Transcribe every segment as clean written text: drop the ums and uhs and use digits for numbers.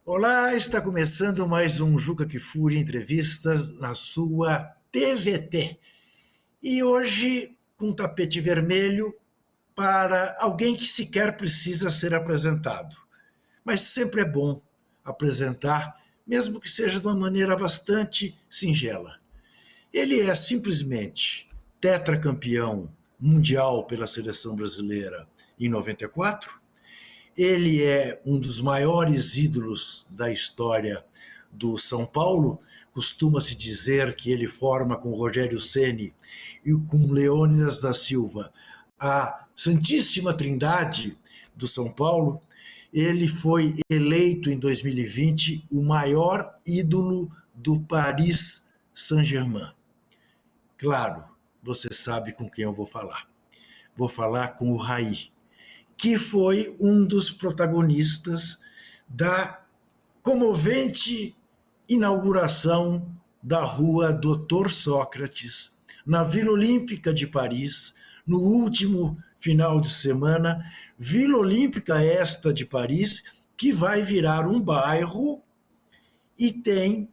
Olá, está começando mais um Juca Kfouri Entrevistas na sua TVT. E hoje com um tapete vermelho para alguém que sequer precisa ser apresentado. Mas sempre é bom apresentar, mesmo que seja de uma maneira bastante singela. Ele é simplesmente tetracampeão mundial pela seleção brasileira em 94. Ele é um dos maiores ídolos da história do São Paulo. Costuma-se dizer que ele forma com Rogério Ceni e com Leônidas da Silva a Santíssima Trindade do São Paulo. Ele foi eleito em 2020 o maior ídolo do Paris Saint-Germain. Claro, você sabe com quem eu vou falar. Vou falar com o Raí, que foi um dos protagonistas da comovente inauguração da Rua Doutor Sócrates, na Vila Olímpica de Paris, no último final de semana. Vila Olímpica esta de Paris, que vai virar um bairro e tem,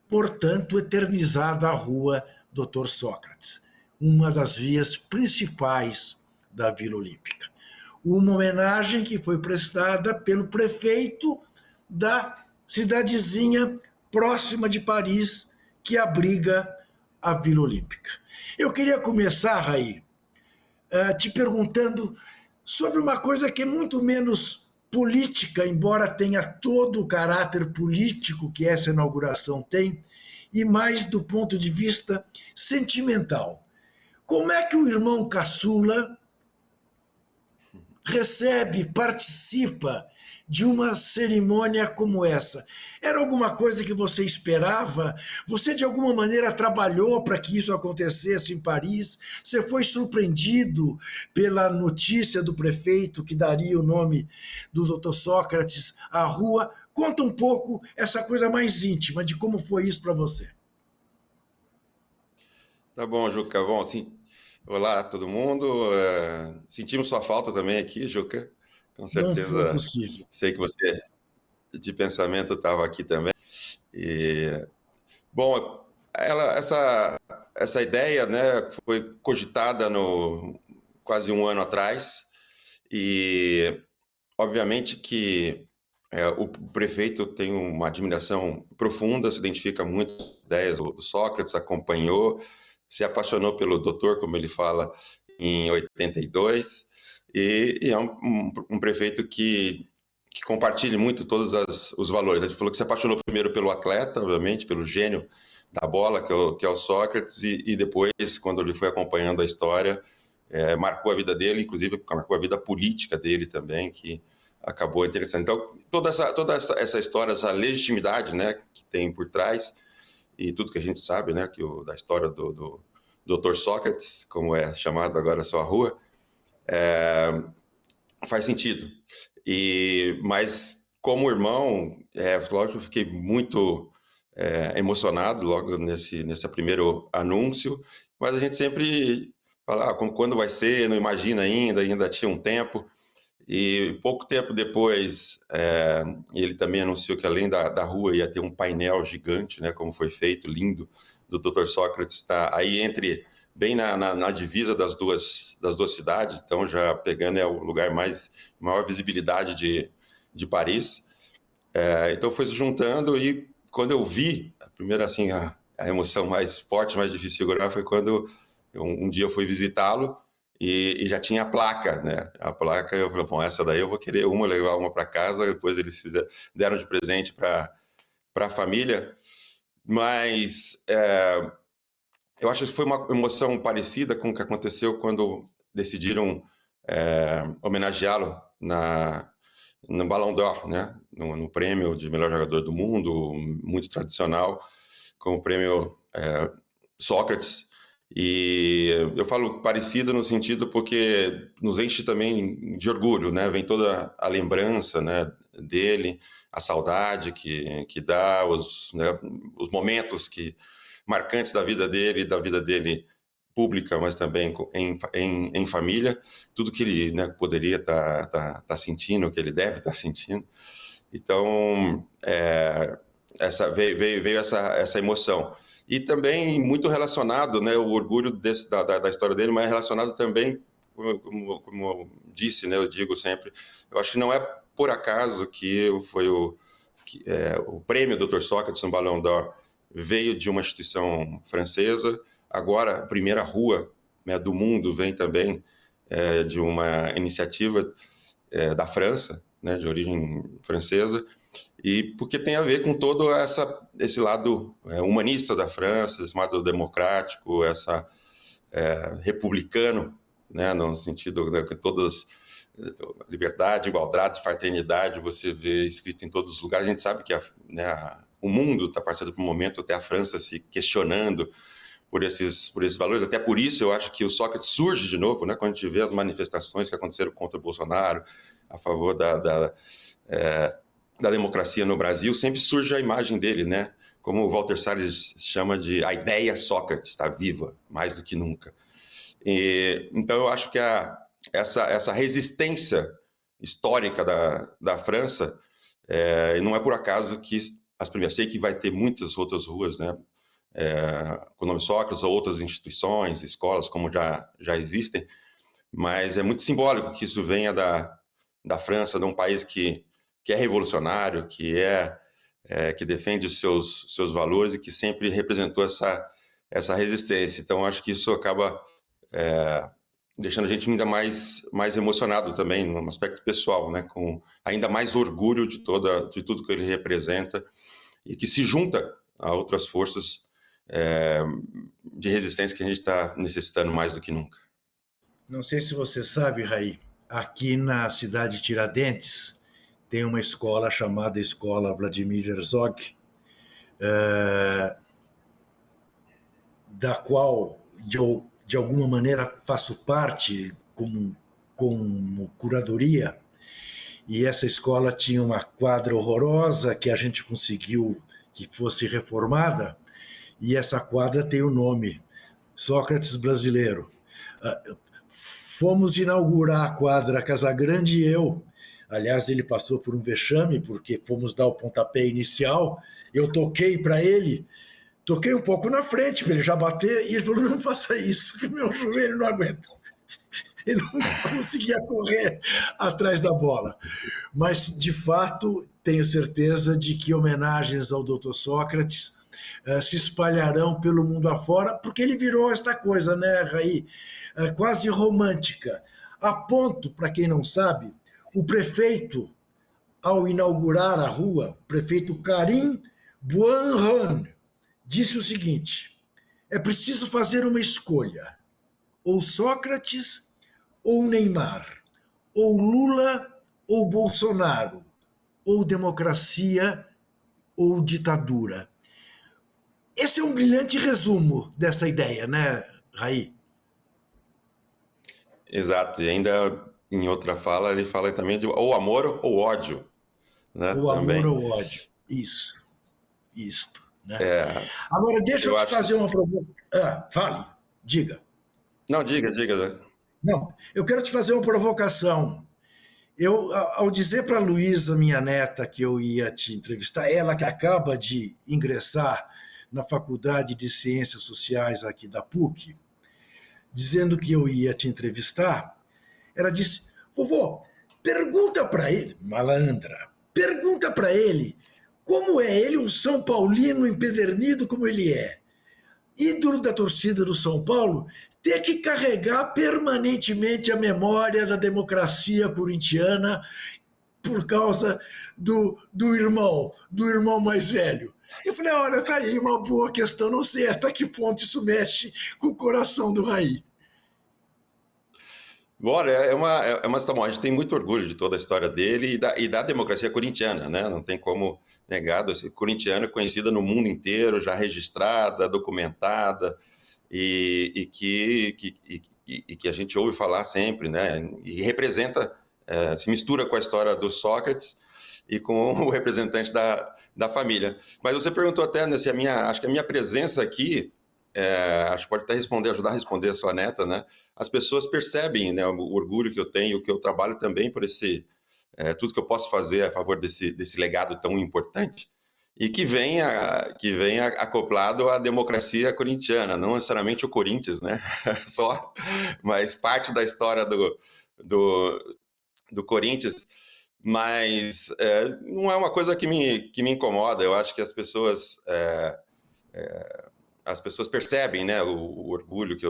portanto, eternizada a Rua Doutor Sócrates, uma das vias principais da Vila Olímpica. Uma homenagem que foi prestada pelo prefeito da cidadezinha próxima de Paris, que abriga a Vila Olímpica. Eu queria começar, Raí, te perguntando sobre uma coisa que é muito menos política, embora tenha todo o caráter político que essa inauguração tem, e mais do ponto de vista sentimental. Como é que o irmão caçula recebe, participa de uma cerimônia como essa? Era alguma coisa que você esperava? Você de alguma maneira trabalhou para que isso acontecesse em Paris? Você foi surpreendido pela notícia do prefeito que daria o nome do Dr. Sócrates à rua? Conta um pouco essa coisa mais íntima de como foi isso para você. Tá bom, Juca. Bom, assim, olá todo mundo. Sentimos sua falta também aqui, Juca. Com Não foi certeza, possível. sei que você de pensamento estava aqui também. E, bom, essa ideia, né, foi cogitada no quase um ano atrás e, obviamente, que o prefeito tem uma admiração profunda, se identifica muito com as ideias do Sócrates, acompanhou, se apaixonou pelo doutor, como ele fala, em 82, e é um prefeito que compartilha muito todos os valores. A gente falou que se apaixonou primeiro pelo atleta, obviamente, pelo gênio da bola, que é o Sócrates, e depois, quando ele foi acompanhando a história, marcou a vida dele, inclusive marcou a vida política dele também, que acabou interessante. Então, toda essa história, essa legitimidade, né, que tem por trás, e tudo que a gente sabe, né, da história do Dr. Sócrates, como é chamado agora a sua rua, faz sentido. Mas, como irmão, lógico, eu fiquei muito emocionado logo nesse primeiro anúncio, mas a gente sempre fala, quando vai ser, não imagina ainda tinha um tempo. E pouco tempo depois, ele também anunciou que além da rua ia ter um painel gigante, né, como foi feito, lindo, do Dr. Sócrates, está aí bem na divisa das duas cidades, então já pegando o lugar maior visibilidade de Paris. Então foi se juntando e quando eu vi, a primeira assim, a emoção mais forte, mais difícil de segurar foi quando um dia eu fui visitá-lo e já tinha a placa, né? A placa, eu falei, bom, essa daí eu vou querer levar uma para casa, depois eles deram de presente para a família, mas eu acho que foi uma emoção parecida com o que aconteceu quando decidiram homenageá-lo no Ballon d'Or, né? No prêmio de melhor jogador do mundo, muito tradicional, com o prêmio Sócrates. E eu falo parecido no sentido porque nos enche também de orgulho, né? Vem toda a lembrança, né, dele, a saudade que dá, os momentos marcantes da vida dele pública, mas também em família, tudo que ele, né, poderia estar sentindo, que ele deve estar sentindo. Então, veio essa emoção. E também muito relacionado, né, o orgulho da história dele, mas relacionado também, como eu disse, né, eu digo sempre, eu acho que não é por acaso que foi o prêmio Dr. Sócrates no Ballon d'Or veio de uma instituição francesa, agora a primeira rua, né, do mundo vem também de uma iniciativa da França, né, de origem francesa, e porque tem a ver com todo esse lado humanista da França, esse lado democrático, republicano, né, no sentido de que todas liberdade, igualdade, fraternidade, você vê escrito em todos os lugares. A gente sabe que o mundo está passando por um momento, até a França se questionando por esses valores. Até por isso eu acho que o Sócrates surge de novo, né, quando a gente vê as manifestações que aconteceram contra o Bolsonaro, a favor da democracia no Brasil, sempre surge a imagem dele, né? Como o Walter Salles chama de a ideia Sócrates está viva, mais do que nunca. Então eu acho que essa resistência histórica da França, e não é por acaso que as primeiras, sei que vai ter muitas outras ruas, né, com o nome Sócrates, ou outras instituições, escolas, como já existem, mas é muito simbólico que isso venha da França, de um país que é revolucionário, que defende os seus valores e que sempre representou essa resistência. Então, acho que isso acaba deixando a gente ainda mais emocionado também, no aspecto pessoal, né? Com ainda mais orgulho de tudo que ele representa e que se junta a outras forças de resistência que a gente está necessitando mais do que nunca. Não sei se você sabe, Raí, aqui na cidade de Tiradentes tem uma escola chamada Escola Vladimir Herzog, da qual de alguma maneira faço parte como curadoria, e essa escola tinha uma quadra horrorosa que a gente conseguiu que fosse reformada, e essa quadra tem o nome Sócrates Brasileiro. Fomos inaugurar a quadra Casagrande e eu. Aliás, ele passou por um vexame, porque fomos dar o pontapé inicial, eu toquei para ele, toquei um pouco na frente para ele já bater, e ele falou, não faça isso, que meu joelho não aguenta. Ele não conseguia correr atrás da bola. Mas, de fato, tenho certeza de que homenagens ao Dr. Sócrates se espalharão pelo mundo afora, porque ele virou esta coisa, né, Raí? Quase romântica. A ponto, para quem não sabe, o prefeito, ao inaugurar a rua, o prefeito Karim Bouanhan, disse o seguinte: é preciso fazer uma escolha, ou Sócrates ou Neymar, ou Lula ou Bolsonaro, ou democracia ou ditadura. Esse é um brilhante resumo dessa ideia, né, Raí? Exato, e ainda em outra fala ele fala também de ou amor ou ódio, né? Ou amor Também. ou ódio. Isso. Isto. Né? É, Agora, deixa eu te acho que... fazer uma provocação. Fale, diga. Não, diga. Né? Não, eu quero te fazer uma provocação. Eu, ao dizer para a Luísa, minha neta, que eu ia te entrevistar, ela que acaba de ingressar na Faculdade de Ciências Sociais aqui da PUC, dizendo que eu ia te entrevistar, ela disse, vovô, pergunta para ele, malandra, pergunta para ele como é ele um São Paulino empedernido como ele é, ídolo da torcida do São Paulo, ter que carregar permanentemente a memória da democracia corintiana por causa do irmão mais velho. Eu falei, olha, tá aí uma boa questão, não sei até que ponto isso mexe com o coração do Raí. Bora, é uma situação. A gente tem muito orgulho de toda a história dele e da democracia corintiana, né? Não tem como negar. A corintiana é conhecida no mundo inteiro, já registrada, documentada, e que a gente ouve falar sempre, né? E representa, se mistura com a história do Sócrates e com o representante da família. Mas você perguntou até, né, acho que a minha presença aqui, acho que pode até ajudar a responder a sua neta, né? As pessoas percebem, né, o orgulho que eu tenho, que eu trabalho também por tudo que eu posso fazer a favor desse legado tão importante e que venha acoplado à democracia corintiana, não necessariamente o Corinthians, né? Só, mas parte da história do Corinthians. Mas não é uma coisa que me incomoda. Eu acho que as pessoas percebem, né, o orgulho que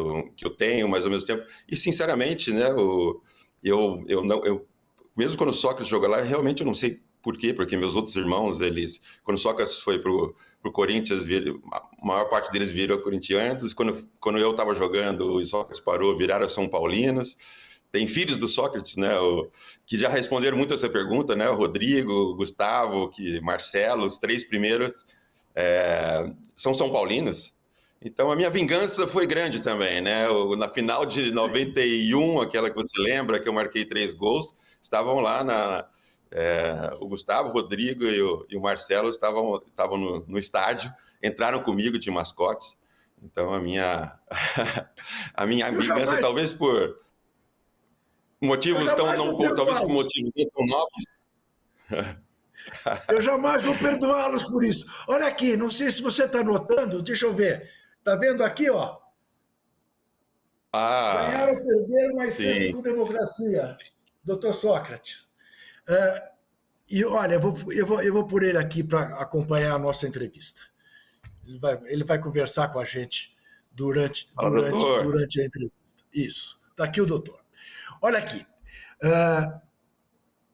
eu tenho, mas ao mesmo tempo, e sinceramente, né, mesmo quando o Sócrates jogou lá, realmente eu não sei por quê, porque meus outros irmãos, quando o Sócrates foi pro Corinthians, a maior parte deles viram corintianos, quando eu estava jogando, o Sócrates parou, viraram São Paulinos. Tem filhos do Sócrates, né, que já responderam muito essa pergunta, né, o Rodrigo, o Gustavo, Marcelo, os 3 primeiros são São Paulinos. Então a minha vingança foi grande também, né? Na final de 91, aquela que você lembra, que eu marquei 3 gols, estavam lá o Gustavo, o Rodrigo e o Marcelo estavam no estádio, entraram comigo de mascotes. Então a minha vingança, talvez por motivos talvez por motivos tão nobres. Eu jamais vou perdoá-los por isso. Olha aqui, não sei se você está notando, deixa eu ver. Está vendo aqui, ó? Ganhar ou perder, mas sim. sempre com democracia. Doutor Sócrates. E olha, eu vou por ele aqui para acompanhar a nossa entrevista. Ele vai conversar com a gente durante a entrevista. Isso. Está aqui o doutor. Olha aqui.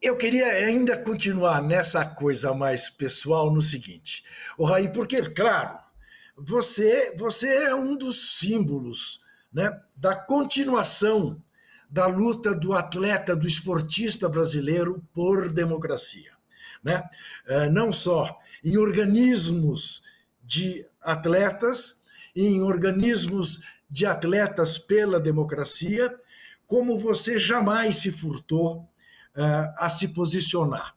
Eu queria ainda continuar nessa coisa mais pessoal no seguinte. O Raí, porque, claro, você é um dos símbolos, né, da continuação da luta do atleta, do esportista brasileiro por democracia. Né? Não só em organismos de atletas, em organismos de atletas pela democracia, como você jamais se furtou a se posicionar.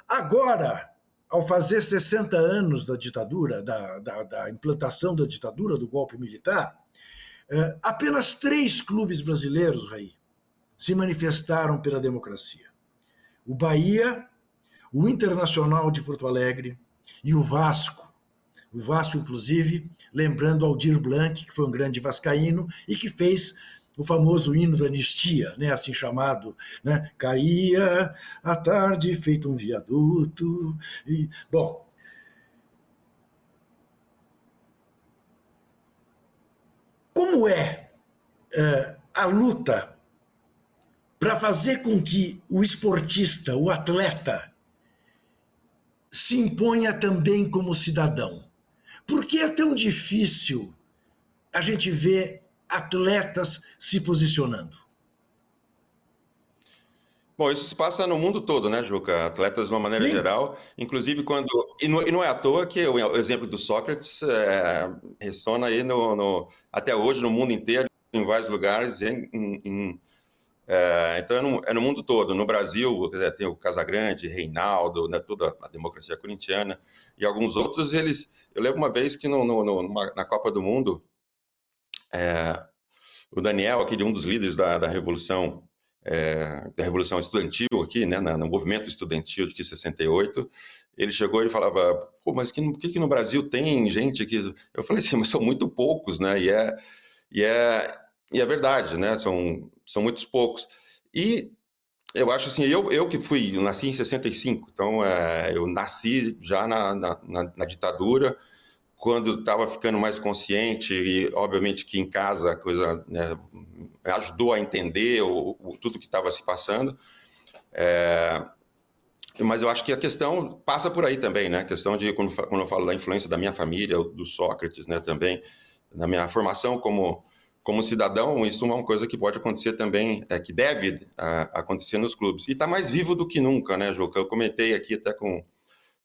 Agora, ao fazer 60 anos da ditadura, da implantação da ditadura, do golpe militar, apenas 3 clubes brasileiros, Raí, se manifestaram pela democracia. O Bahia, o Internacional de Porto Alegre e o Vasco. O Vasco, inclusive, lembrando Aldir Blanc, que foi um grande vascaíno e que fez o famoso hino da anistia, né, assim chamado, né, caía à tarde feito um viaduto. Bom, como é a luta para fazer com que o esportista, o atleta, se imponha também como cidadão? Por que é tão difícil a gente ver atletas se posicionando? Bom, isso se passa no mundo todo, né, Juca? Atletas de uma maneira geral, inclusive quando... E não é à toa que o exemplo do Sócrates ressona aí até hoje no mundo inteiro, em vários lugares, então é no mundo todo. No Brasil, tem o Casagrande, Reinaldo, né, toda a democracia corintiana, e alguns outros, eu lembro uma vez que na Copa do Mundo, o Daniel, um dos líderes da Revolução Estudantil aqui, né, no movimento estudantil de 68, ele chegou e falava, pô, mas por que no Brasil tem gente aqui? Eu falei assim, mas são muito poucos, né, e é verdade, né, são muitos poucos. E eu acho assim, eu nasci em 65, então eu nasci já na ditadura, quando estava ficando mais consciente, e obviamente que em casa a coisa, né, ajudou a entender tudo que estava se passando. Mas eu acho que a questão passa por aí também, né? A questão de, quando eu falo da influência da minha família, do Sócrates, né, também, na minha formação como cidadão, isso é uma coisa que pode acontecer também, que deve acontecer nos clubes. E está mais vivo do que nunca, né, Juca? Eu comentei aqui até com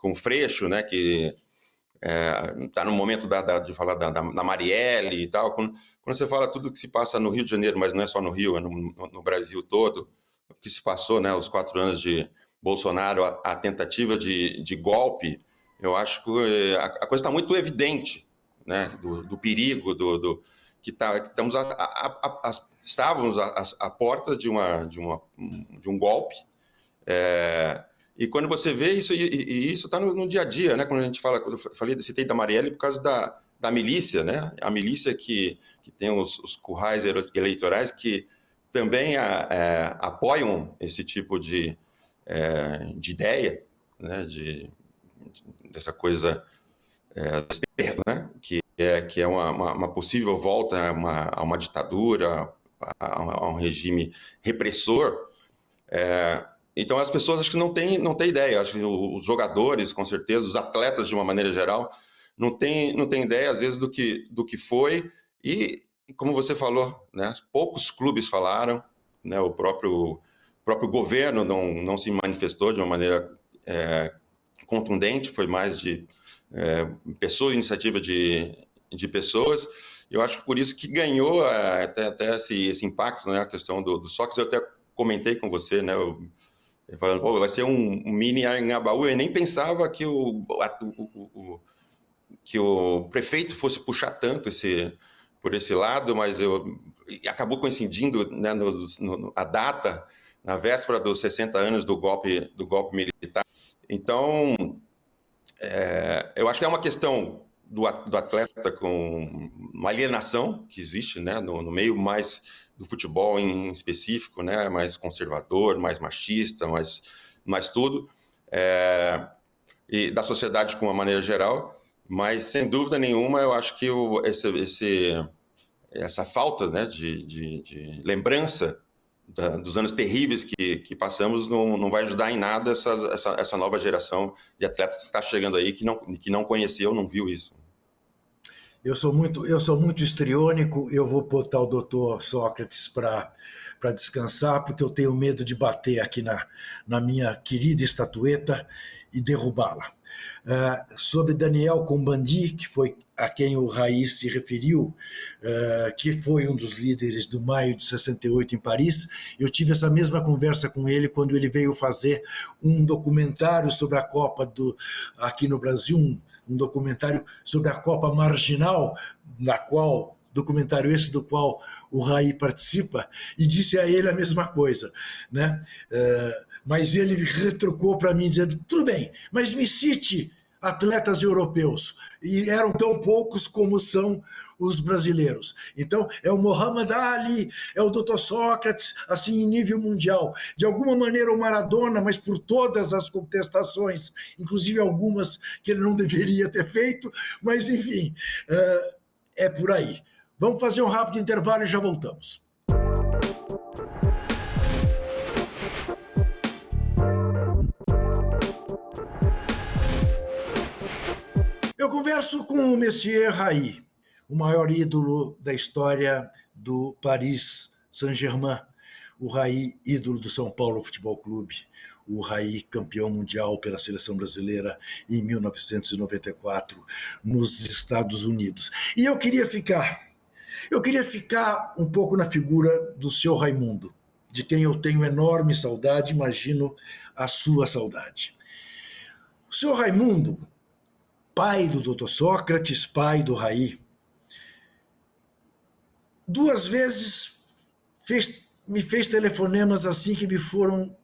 o Freixo, né, que está no momento de falar da Marielle e tal. Quando você fala tudo que se passa no Rio de Janeiro, mas não é só no Rio, é no Brasil todo, o que se passou, né, os 4 anos de Bolsonaro, a tentativa de golpe, eu acho que a coisa está muito evidente, né, do perigo, que estávamos à porta de um golpe, E quando você vê isso, e isso está no dia a dia, né? Quando a gente fala, quando eu citei da Marielle por causa da milícia, né? A milícia que tem os currais eleitorais que também apoiam esse tipo de ideia, né? Dessa coisa, né? Que é uma possível volta a uma ditadura, a um regime repressor. Então as pessoas acho que não têm ideia. Acho que os jogadores, com certeza, os atletas de uma maneira geral, não têm ideia às vezes do que foi. E como você falou, né? Poucos clubes falaram, né? O próprio governo não se manifestou de uma maneira contundente. Foi mais de pessoas, iniciativa de pessoas. Eu acho que por isso que ganhou até esse impacto, né? A questão do Sócrates. Eu até comentei com você, né? Falando, pô, vai ser um mini Anhangabaú. Eu nem pensava que o prefeito fosse puxar tanto por esse lado, mas acabou coincidindo, né, a data, na véspera dos 60 anos do golpe militar. Então, eu acho que é uma questão do atleta com uma alienação que existe, né, no meio mais do futebol em específico, né, mais conservador, mais machista, mais tudo, e da sociedade com uma maneira geral, mas sem dúvida nenhuma eu acho que essa falta, né, de lembrança dos anos terríveis que passamos não vai ajudar em nada essa nova geração de atletas que está chegando aí que não conheceu, não viu isso. Eu sou muito histriônico, eu vou botar o doutor Sócrates para descansar, porque eu tenho medo de bater aqui na minha querida estatueta e derrubá-la. Sobre Daniel Combandi, que foi a quem o Raí se referiu, que foi um dos líderes do maio de 68 em Paris, eu tive essa mesma conversa com ele quando ele veio fazer um documentário sobre a Copa aqui no Brasil, um documentário sobre a Copa Marginal, documentário esse do qual o Raí participa, e disse a ele a mesma coisa, né? Mas ele retrucou para mim dizendo, tudo bem, mas me cite atletas europeus, e eram tão poucos como são os brasileiros. Então, é o Muhammad Ali, é o Dr. Sócrates, assim, em nível mundial. De alguma maneira, o Maradona, mas por todas as contestações, inclusive algumas que ele não deveria ter feito, mas, enfim, é por aí. Vamos fazer um rápido intervalo e já voltamos. Eu converso com o Monsieur Raí, o maior ídolo da história do Paris Saint-Germain, o Raí, ídolo do São Paulo Futebol Clube, o Raí, campeão mundial pela seleção brasileira em 1994 nos Estados Unidos. E eu queria ficar um pouco na figura do seu Raimundo, de quem eu tenho enorme saudade, imagino a sua saudade. O seu Raimundo, pai do Dr. Sócrates, pai do Raí, 2 vezes me fez telefonemas assim que me foram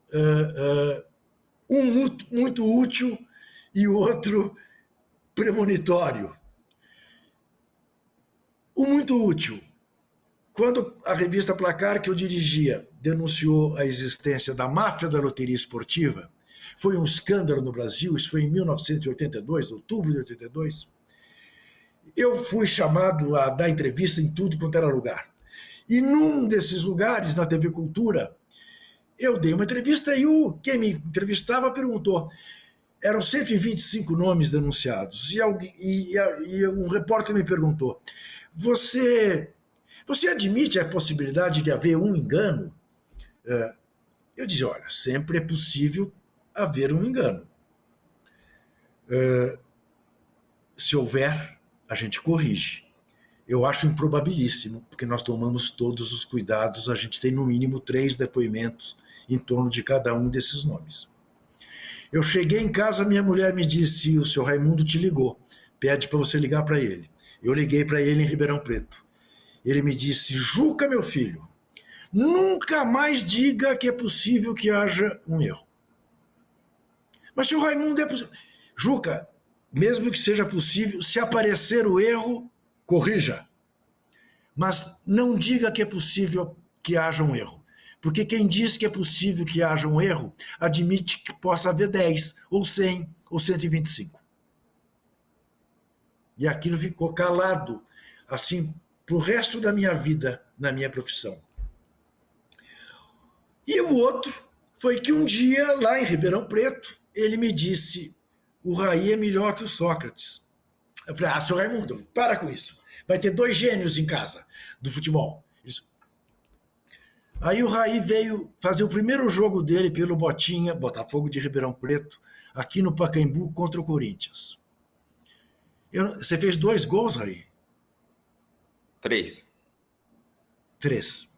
um muito útil e o outro premonitório. O muito útil, quando a revista Placar, que eu dirigia, denunciou a existência da máfia da loteria esportiva, foi um escândalo no Brasil, isso foi em 1982, outubro de 82, eu fui chamado a dar entrevista em tudo quanto era lugar. E num desses lugares, na TV Cultura, eu dei uma entrevista e quem me entrevistava perguntou, eram 125 nomes denunciados, e um repórter me perguntou, você admite a possibilidade de haver um engano? Eu disse, olha, sempre é possível haver um engano. Se houver, a gente corrige. Eu acho improbabilíssimo, porque nós tomamos todos os cuidados, a gente tem no mínimo 3 depoimentos em torno de cada um desses nomes. Eu cheguei em casa, minha mulher me disse, o seu Raimundo te ligou, pede para você ligar para ele. Eu liguei para ele em Ribeirão Preto. Ele me disse, Juca, meu filho, nunca mais diga que é possível que haja um erro. Mas se o Raimundo é possível... Juca, mesmo que seja possível, se aparecer o erro, corrija. Mas não diga que é possível que haja um erro. Porque quem diz que é possível que haja um erro, admite que possa haver 10, ou 100, ou 125. E aquilo ficou calado, assim, para o resto da minha vida, na minha profissão. E o outro foi que um dia, lá em Ribeirão Preto, ele me disse: o Raí é melhor que o Sócrates. Eu falei: seu Raimundo, para com isso. Vai ter 2 gênios em casa do futebol. Aí o Raí veio fazer o primeiro jogo dele pelo Botinha, Botafogo de Ribeirão Preto, aqui no Pacaembu, contra o Corinthians. Você fez 2 gols, Raí? 3. 3.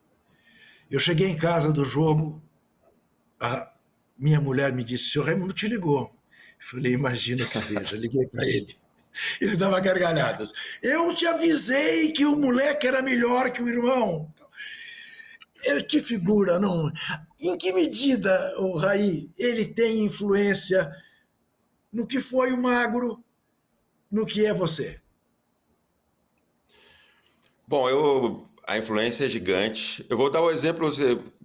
Eu cheguei em casa do jogo, a minha mulher me disse: seu Raimundo te ligou. Eu falei: imagina que seja. Liguei para ele. Ele dava gargalhadas. Eu te avisei que o moleque era melhor que o irmão. Que figura, não? Em que medida, o Raí, ele tem influência no que foi o Magro, no que é você? Bom, a influência é gigante. Eu vou dar o exemplo,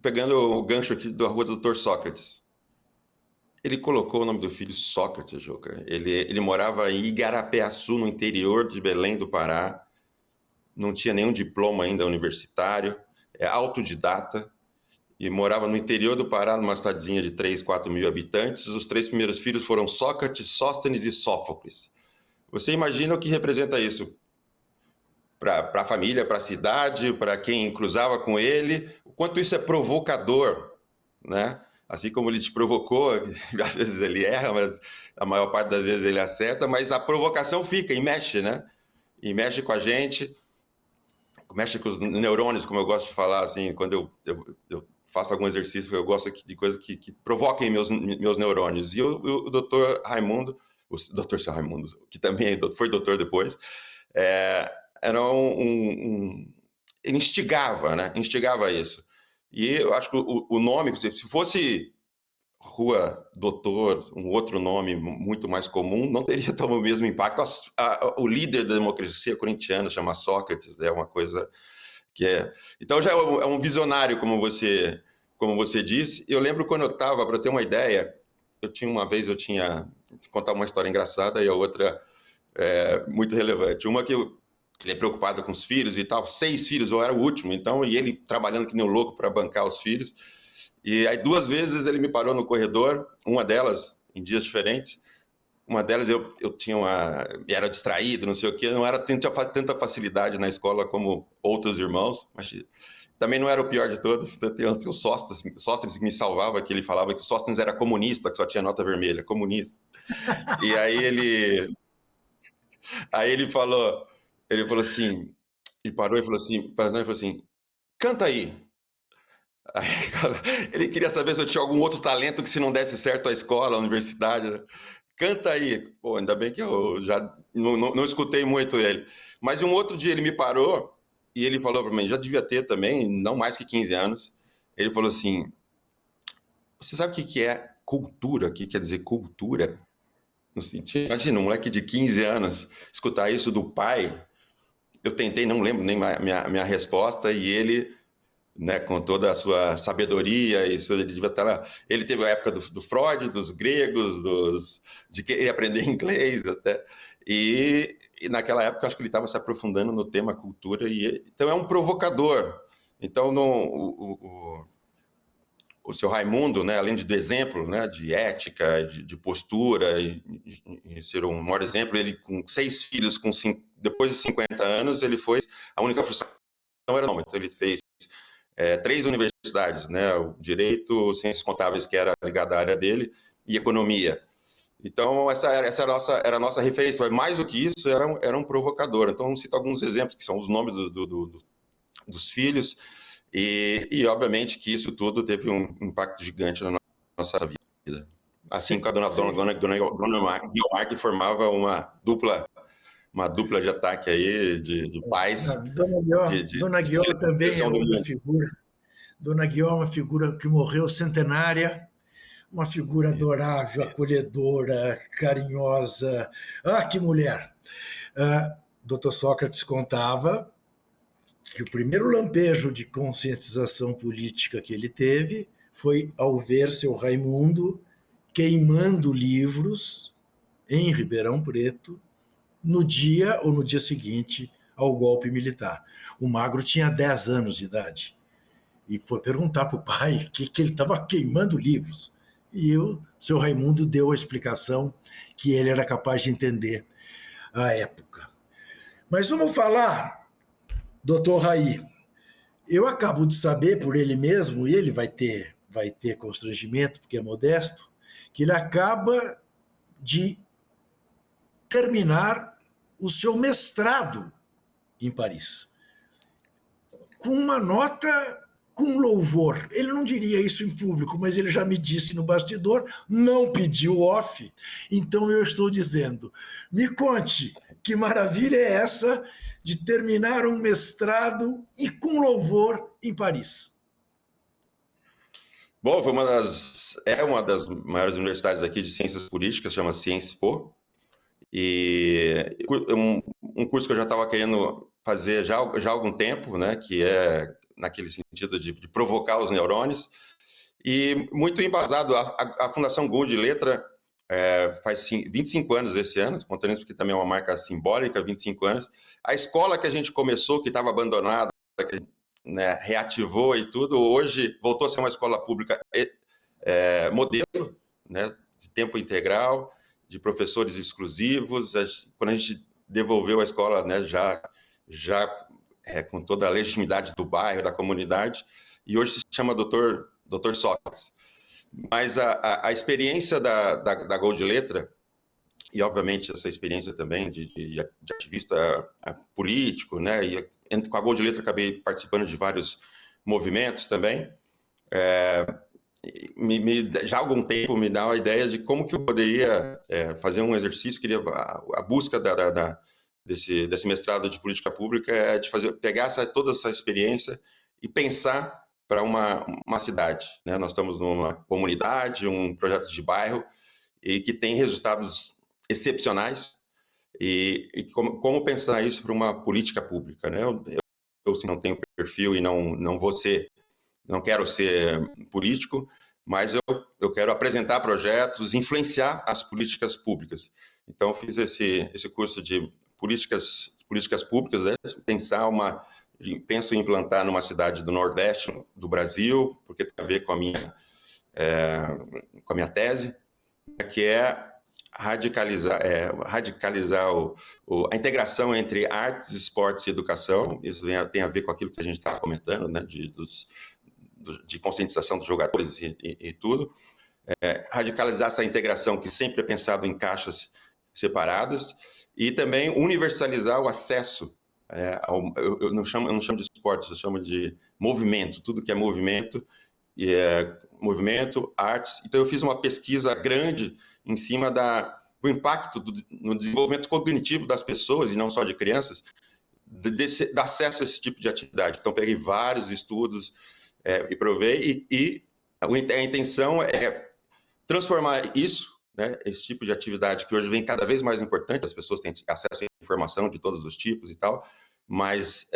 pegando o gancho aqui da rua do Dr. Sócrates. Ele colocou o nome do filho Sócrates, Juca. Ele morava em Igarapé-Açu, no interior de Belém do Pará. Não tinha nenhum diploma ainda universitário. É autodidata. E morava no interior do Pará, numa cidadezinha de 3, 4 mil habitantes. Os 3 primeiros filhos foram Sócrates, Sóstenes e Sófocles. Você imagina o que representa isso para a família, para a cidade, para quem cruzava com ele, o quanto isso é provocador, né? Assim como ele te provocou, às vezes ele erra, mas a maior parte das vezes ele acerta, mas a provocação fica e mexe, né? E mexe com a gente, mexe com os neurônios, como eu gosto de falar, assim, quando eu faço algum exercício, eu gosto de coisas que provoquem meus neurônios. E o doutor Raimundo, o doutor Seu Raimundo, que também foi doutor depois, era ele instigava, né? Instigava isso. E eu acho que o nome, se fosse Rua Doutor, um outro nome muito mais comum, não teria tão o mesmo impacto. O líder da democracia corintiana chama Sócrates, é uma coisa que é... Então já é um visionário, como você disse. Eu lembro quando eu estava, para ter uma ideia, uma vez eu tinha... Vou contar uma história engraçada e a outra muito relevante. Uma que ele é preocupado com os filhos e tal, 6 filhos, eu era o último, então, e ele trabalhando que nem um louco para bancar os filhos. E aí 2 vezes ele me parou no corredor, uma delas em dias diferentes. Uma delas eu era distraído, não sei o quê, não era tanta facilidade na escola como outros irmãos, mas também não era o pior de todos. Tem o Sóstenes que me salvava, que ele falava que o Sóstenes era comunista, que só tinha nota vermelha, comunista. E aí ele falou assim, e parou e falou assim, canta aí. Aí, ele queria saber se eu tinha algum outro talento que se não desse certo a escola, a universidade, né? Canta aí. Pô, ainda bem que eu já não escutei muito ele. Mas um outro dia ele me parou e ele falou para mim, já devia ter também, não mais que 15 anos, ele falou assim, você sabe o que é cultura? O que quer dizer cultura? No sentido, imagina, um moleque de 15 anos escutar isso do pai. Eu tentei, não lembro nem minha resposta, e ele, né, com toda a sua sabedoria, ele devia estar lá. Ele teve a época do Freud, dos gregos, de querer aprender inglês até. E naquela época, acho que ele estava se aprofundando no tema cultura. Então, é um provocador. Então, o seu Raimundo, né, além do exemplo, né, de ética, de postura, e ser um maior exemplo, ele com 6 filhos, depois de 50 anos, ele foi a única frustração era não. Então ele fez 3 universidades, né, o Direito, Ciências Contábeis, que era ligada à área dele, e Economia. Então essa era a nossa referência, mas mais do que isso, era um provocador. Então cito alguns exemplos, que são os nomes dos filhos, e obviamente que isso tudo teve um impacto gigante na nossa vida. Assim que a dona Guiomar, que formava uma dupla de ataque aí, de pais. Dona Guiomar também é outra figura. Dona Guiomar, uma figura que morreu centenária, uma figura adorável, acolhedora, carinhosa. Ah, que mulher! Dr. Sócrates contava que o primeiro lampejo de conscientização política que ele teve foi ao ver seu Raimundo queimando livros em Ribeirão Preto no dia ou no dia seguinte ao golpe militar. O Magro tinha 10 anos de idade e foi perguntar para o pai que ele estava queimando livros. E seu Raimundo deu a explicação que ele era capaz de entender à época. Mas vamos falar, doutor Raí. Eu acabo de saber por ele mesmo, e ele vai ter constrangimento, porque é modesto, que ele acaba de terminar o seu mestrado em Paris, com uma nota com louvor. Ele não diria isso em público, mas ele já me disse no bastidor, não pediu off, então eu estou dizendo. Me conte, que maravilha é essa de terminar um mestrado e com louvor em Paris? Bom, é uma das maiores universidades aqui de ciências políticas, chama Sciences Po, e um curso que eu já estava querendo fazer já há algum tempo, né, que é naquele sentido de provocar os neurônios, e muito embasado. A Fundação Gould de Letra faz 25 anos esse ano, contando isso porque também é uma marca simbólica, 25 anos. A escola que a gente começou, que estava abandonada, que, né, reativou e tudo, hoje voltou a ser uma escola pública modelo, né, de tempo integral, de professores exclusivos. Quando a gente devolveu a escola, né, já com toda a legitimidade do bairro, da comunidade, e hoje se chama Dr. Sócrates. Mas a experiência da Gold Letra, e obviamente essa experiência também de ativista político, né, e com a Gold Letra acabei participando de vários movimentos também, já há algum tempo me dá uma ideia de como que eu poderia fazer um exercício. A busca desse mestrado de política pública é de pegar toda essa experiência e pensar para uma cidade, né? Nós estamos numa comunidade, um projeto de bairro, e que tem resultados excepcionais, e como pensar isso para uma política pública, né? Eu não tenho perfil e não quero ser político, mas eu quero apresentar projetos, influenciar as políticas públicas. Então, eu fiz esse curso de políticas públicas, né? Penso em implantar numa cidade do Nordeste do Brasil, porque tem a ver com a minha tese, que é radicalizar a integração entre artes, esportes e educação. Isso tem a ver com aquilo que a gente está comentando, né, de conscientização dos jogadores e tudo. Radicalizar essa integração que sempre é pensado em caixas separadas, e também universalizar o acesso eu não chamo de esporte, eu chamo de movimento, tudo que é movimento, movimento, artes. Então eu fiz uma pesquisa grande em cima do impacto no desenvolvimento cognitivo das pessoas, e não só de crianças, do acesso a esse tipo de atividade. Então peguei vários estudos e provei, e a intenção é transformar isso, né, esse tipo de atividade que hoje vem cada vez mais importante. As pessoas têm acesso a informação de todos os tipos e tal, mas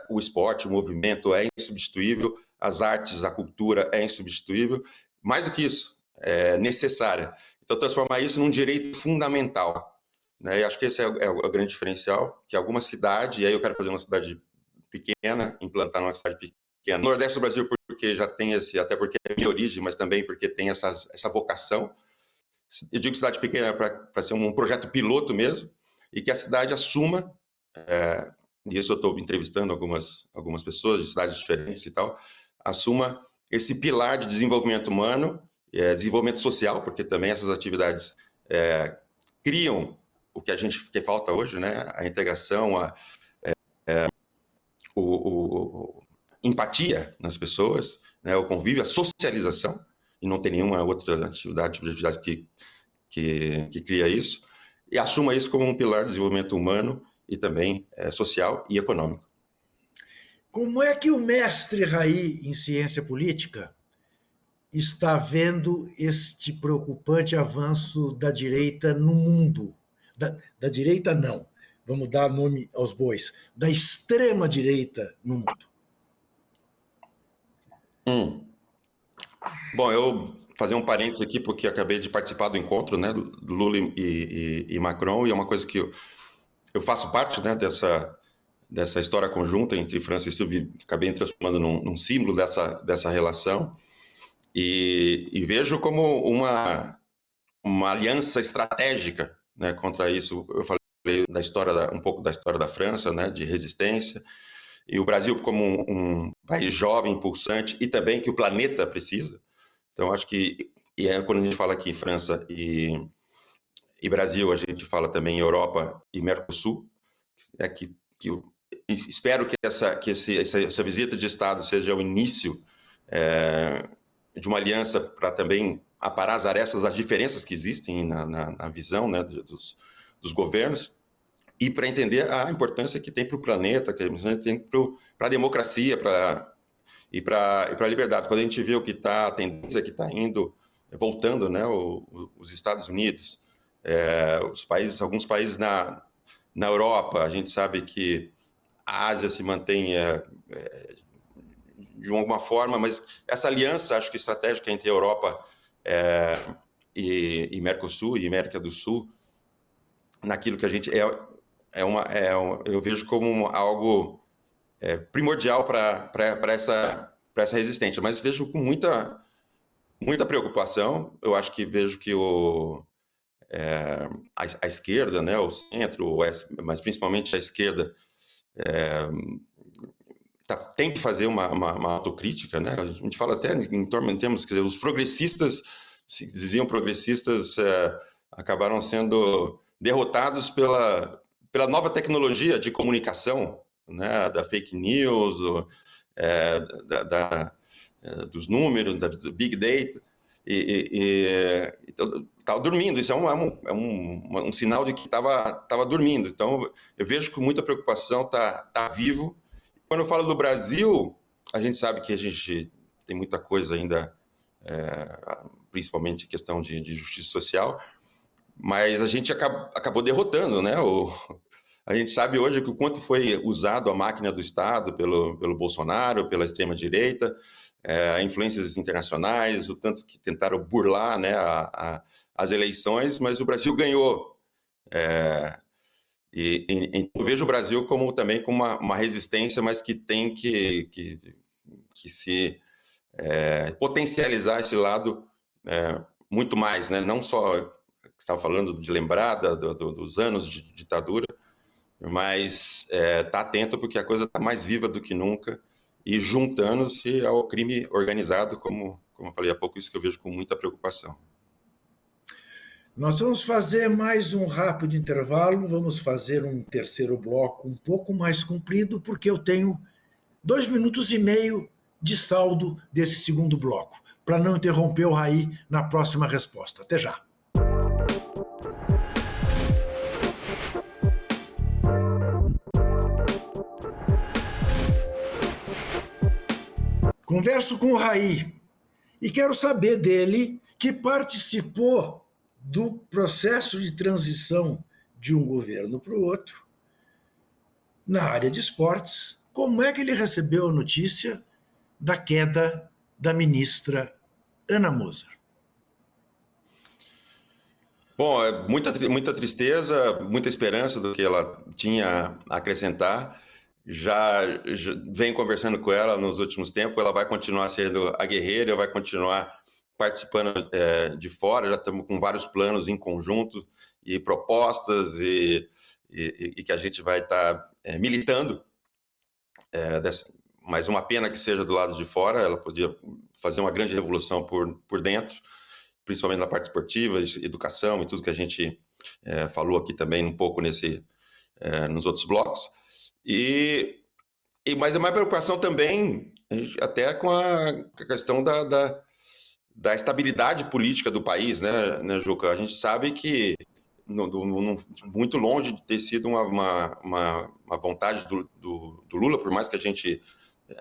o esporte, o movimento é insubstituível, as artes, a cultura é insubstituível. Mais do que isso, é necessária. Então, transformar isso num direito fundamental, né? E acho que esse é o grande diferencial, que alguma cidade, e aí eu quero fazer uma cidade pequena, implantar numa cidade pequena, no Nordeste do Brasil, porque já tem até porque é minha origem, mas também porque tem essa vocação. Eu digo cidade pequena para ser um projeto piloto mesmo, e que a cidade assuma, e isso eu estou entrevistando algumas pessoas de cidades diferentes e tal, assuma esse pilar de desenvolvimento humano, desenvolvimento social, porque também essas atividades criam o que falta hoje, né? A integração, a empatia nas pessoas, né? O convívio, a socialização, e não tem nenhuma outra atividade que cria isso, e assuma isso como um pilar de desenvolvimento humano e também social e econômico. Como é que o mestre Raí em ciência política está vendo este preocupante avanço da direita no mundo? Da direita, não. Vamos dar nome aos bois. Da extrema-direita no mundo. Bom, eu fazer um parênteses aqui, porque acabei de participar do encontro, né, do Lula e Macron, e é uma coisa que eu faço parte, né, dessa história conjunta entre França e Silvio, acabei transformando num símbolo dessa relação, e vejo como uma aliança estratégica, né, contra isso. Eu falei um pouco da história da França, né, de resistência, e o Brasil como um país jovem, pulsante, e também que o planeta precisa. Então, acho que quando a gente fala aqui França e Brasil, a gente fala também Europa e Mercosul, que eu espero que essa visita de Estado seja o início de uma aliança para também aparar as arestas das diferenças que existem na visão, né, dos governos, e para entender a importância que tem para o planeta, que tem para a democracia, e para a liberdade. Quando a gente vê a tendência que está voltando, né, os Estados Unidos, alguns países na Europa, a gente sabe que a Ásia se mantém de alguma forma, mas essa aliança, acho que estratégica entre a Europa e Mercosul e América do Sul, naquilo que a gente eu vejo como algo primordial para essa resistência, mas vejo com muita preocupação. Eu acho que vejo que a esquerda, né, o centro, mas principalmente a esquerda, tem que fazer uma autocrítica, né? A gente fala até em termos, quer dizer, os progressistas, se diziam progressistas, acabaram sendo derrotados pela nova tecnologia de comunicação, né? Da fake news, dos números, do big data, então, estava dormindo. Isso é um sinal de que estava dormindo. Então, eu vejo com muita preocupação, tá vivo. Quando eu falo do Brasil, a gente sabe que a gente tem muita coisa ainda, principalmente questão de justiça social, mas a gente acabou derrotando, né? A gente sabe hoje que o quanto foi usado a máquina do Estado pelo Bolsonaro, pela extrema-direita, influências internacionais, o tanto que tentaram burlar, né, as eleições, mas o Brasil ganhou. Eu vejo o Brasil também como uma resistência, mas que tem que se potencializar esse lado muito mais, né? Não só que estava falando de lembrar dos anos de ditadura, mas tá atento porque a coisa está mais viva do que nunca e juntando-se ao crime organizado, como eu falei há pouco, isso que eu vejo com muita preocupação. Nós vamos fazer mais um rápido intervalo, vamos fazer um terceiro bloco um pouco mais comprido, porque eu tenho 2 minutos e meio de saldo desse segundo bloco, para não interromper o Raí na próxima resposta. Até já. Converso com o Raí e quero saber dele, que participou do processo de transição de um governo para o outro, na área de esportes, como é que ele recebeu a notícia da queda da ministra Ana Moser? Bom, muita tristeza, muita esperança do que ela tinha a acrescentar. Já venho conversando com ela nos últimos tempos, ela vai continuar sendo a guerreira, vai continuar participando de fora, já estamos com vários planos em conjunto e propostas e que a gente vai estar militando. Mas uma pena que seja do lado de fora, ela podia fazer uma grande revolução por dentro, principalmente na parte esportiva, educação e tudo que a gente falou aqui também um pouco nos outros blocos. Mas é uma preocupação também, até com a questão da estabilidade política do país, né, Juca? A gente sabe que, muito longe de ter sido uma vontade do Lula, por mais que a gente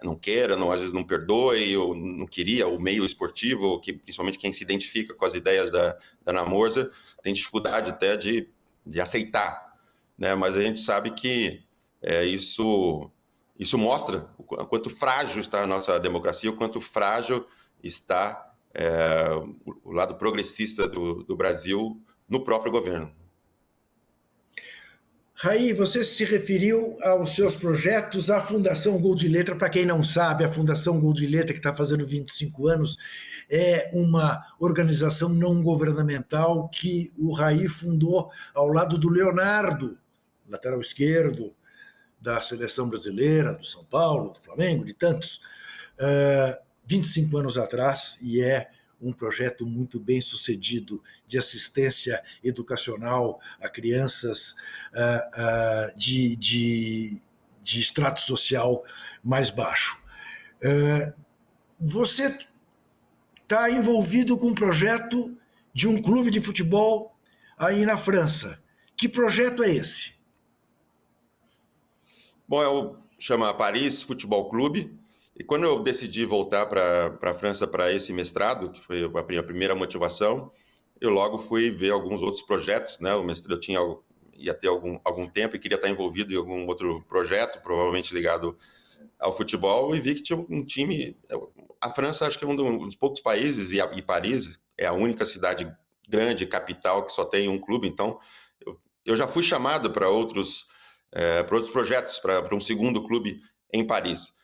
não queira, às vezes não perdoe, ou não queria, o meio esportivo, que principalmente quem se identifica com as ideias da Ana Moser, tem dificuldade até de aceitar, né? Mas a gente sabe que isso mostra o quanto frágil está a nossa democracia, o quanto frágil está o lado progressista do Brasil no próprio governo. Raí, você se referiu aos seus projetos, à Fundação Gol de Letra. Para quem não sabe, a Fundação Gol de Letra, que está fazendo 25 anos, é uma organização não governamental que o Raí fundou ao lado do Leonardo, lateral esquerdo da seleção brasileira, do São Paulo, do Flamengo, de tantos, 25 anos atrás, e é um projeto muito bem sucedido de assistência educacional a crianças de extrato social mais baixo. Você está envolvido com um projeto de um clube de futebol aí na França. Que projeto é esse? Bom, chama Paris Futebol Clube. E quando eu decidi voltar para a França para esse mestrado, que foi a primeira motivação, eu logo fui ver alguns outros projetos, né? Eu ia ter algum tempo e queria estar envolvido em algum outro projeto, provavelmente ligado ao futebol, e vi que tinha um time. A França, acho que é um dos poucos países, e Paris é a única cidade grande, capital, que só tem um clube. Então, eu já fui chamado para outros projetos, para um segundo clube em Paris.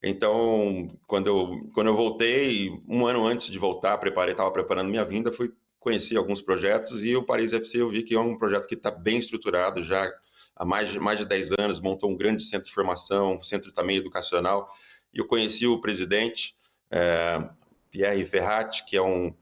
Então, quando eu voltei, um ano antes de voltar, estava preparando minha vinda, fui conhecer alguns projetos, e o Paris FC eu vi que é um projeto que está bem estruturado já há mais de 10 anos, montou um grande centro de formação, um centro também educacional, e eu conheci o presidente, Pierre Ferrat, que é um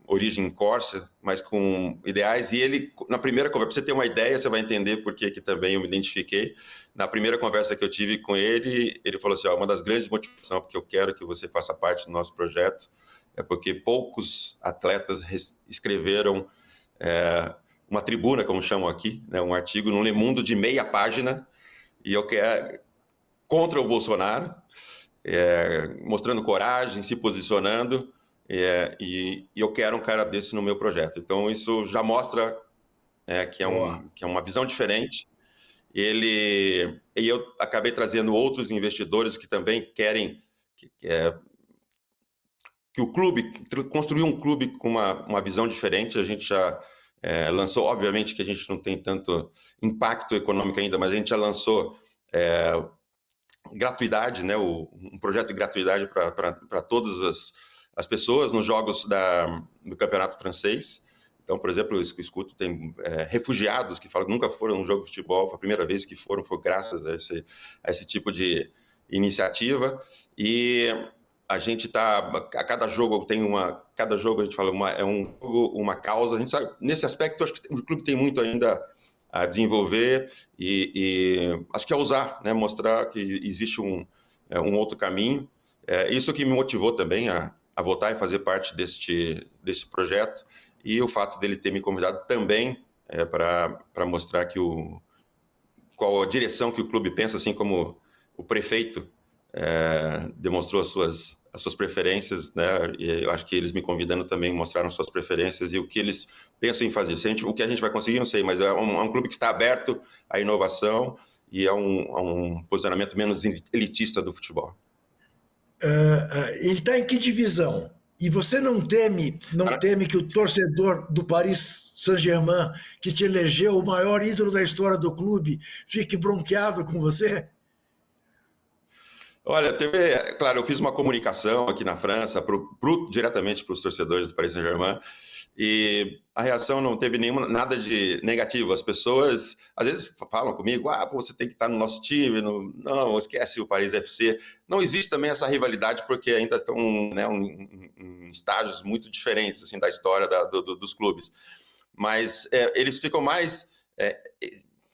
origem corsa, mas com ideais, e ele, na primeira conversa, para você ter uma ideia, você vai entender por que também eu me identifiquei. Na primeira conversa que eu tive com ele, ele falou assim, uma das grandes motivações porque eu quero que você faça parte do nosso projeto é porque poucos atletas escreveram uma tribuna, como chamam aqui, né, um artigo no Le Monde de meia página, e eu quero contra o Bolsonaro, mostrando coragem, se posicionando, e eu quero um cara desse no meu projeto. Então, isso já mostra que é uma visão diferente. E eu acabei trazendo outros investidores que também querem que o clube, construir um clube com uma visão diferente. A gente já lançou, obviamente que a gente não tem tanto impacto econômico ainda, mas a gente já lançou gratuidade, né, um projeto de gratuidade para todas as pessoas nos jogos do campeonato francês. Então, por exemplo, eu escuto, tem refugiados que falam que nunca foram num jogo de futebol, foi a primeira vez que foram, foi graças a esse tipo de iniciativa. E a gente a cada jogo cada jogo a gente fala, é um jogo, uma causa. A gente sabe, nesse aspecto, acho que o clube tem muito ainda a desenvolver e acho que é usar, né, mostrar que existe um outro caminho. Isso que me motivou também a voltar e fazer parte desse projeto, e o fato dele ter me convidado também para mostrar qual a direção que o clube pensa, assim como o prefeito demonstrou as suas preferências, né? E eu acho que eles me convidando também mostraram suas preferências e o que eles pensam em fazer. O que a gente vai conseguir, não sei, mas é um clube que está aberto à inovação e a um posicionamento menos elitista do futebol. Ele está em que divisão? E você não teme que o torcedor do Paris Saint-Germain, que te elegeu o maior ídolo da história do clube, fique bronqueado com você? Olha, claro, eu fiz uma comunicação aqui na França diretamente para os torcedores do Paris Saint-Germain, e a reação não teve nada de negativo. As pessoas às vezes falam comigo, você tem que estar no nosso time, não, esquece o Paris FC. Não existe também essa rivalidade porque ainda estão, né, em estágios muito diferentes assim, da história dos clubes. Mas eles ficam mais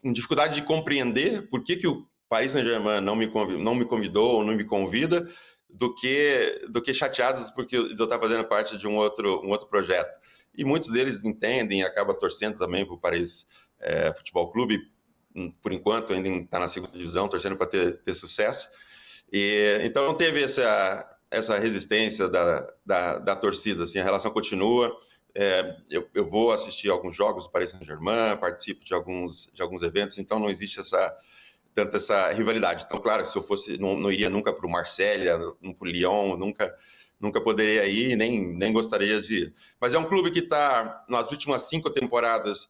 em dificuldade de compreender por que o Paris Saint-Germain não me convidou ou não me convida, do que chateados porque eu estou fazendo parte de um outro projeto. E muitos deles entendem e acabam torcendo também para o Paris Futebol Clube por enquanto, ainda está na segunda divisão, torcendo para ter sucesso. Então, não teve essa resistência da torcida, assim, a relação continua. Eu vou assistir alguns jogos do Paris Saint-Germain, participo de alguns eventos, então não existe tanta essa rivalidade. Então, claro, se eu fosse, não iria nunca para o Marselha, para o Lyon, nunca poderia ir, nem gostaria de ir. Mas é um clube que está, nas últimas 5 temporadas,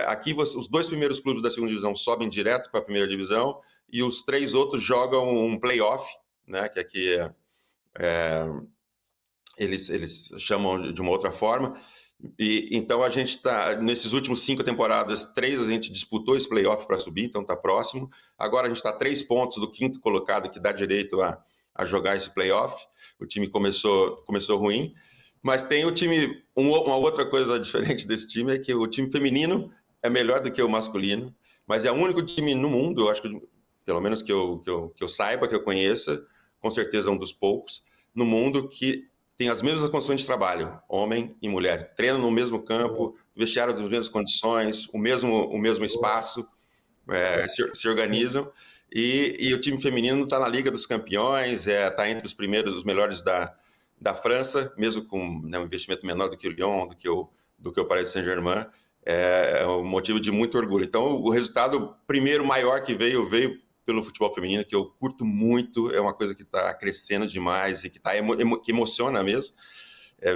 aqui os 2 primeiros clubes da segunda divisão sobem direto para a primeira divisão e os 3 outros jogam um play-off, né, que aqui eles chamam de uma outra forma. Então a gente está, nesses últimos 5 temporadas, 3 a gente disputou esse playoff para subir, então está próximo. Agora a gente está a 3 pontos do 5º colocado, que dá direito a jogar esse playoff. O time começou ruim, mas tem o time, uma outra coisa diferente desse time é que o time feminino é melhor do que o masculino, mas é o único time no mundo, eu acho que, pelo menos que eu saiba, que eu conheça, com certeza um dos poucos, no mundo que tem as mesmas condições de trabalho, homem e mulher. Treinam no mesmo campo, vestiário nas mesmas condições, o mesmo espaço, se organizam. E o time feminino está na Liga dos Campeões, está entre os melhores da França, mesmo com um investimento menor do que o Lyon, do que o Paris Saint-Germain. É um motivo de muito orgulho. Então, o resultado primeiro maior que veio pelo futebol feminino, que eu curto muito, é uma coisa que está crescendo demais e que que emociona mesmo,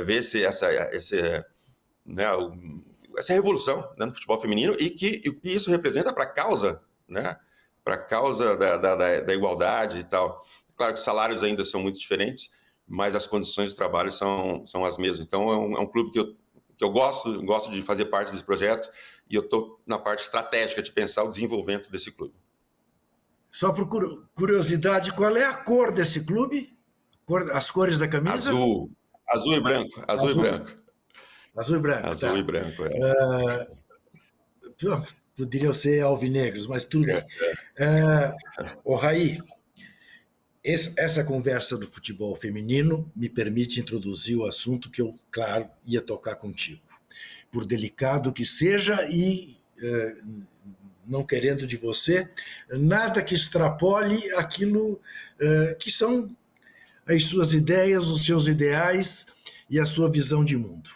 ver essa revolução, né, no futebol feminino e que isso representa para a causa, né, para a causa da igualdade e tal. Claro que os salários ainda são muito diferentes, mas as condições de trabalho são as mesmas. Então, é um clube que eu gosto de fazer parte desse projeto e eu estou na parte estratégica de pensar o desenvolvimento desse clube. Só por curiosidade, qual é a cor desse clube? As cores da camisa? Azul e branco. Azul e branco. Azul e branco, Azul tá. e branco, Poderiam ser alvinegros, mas tudo bem. Raí, essa conversa do futebol feminino me permite introduzir o assunto que eu, claro, ia tocar contigo. Por delicado que seja e... não querendo de você, nada que extrapole aquilo que são as suas ideias, os seus ideais e a sua visão de mundo.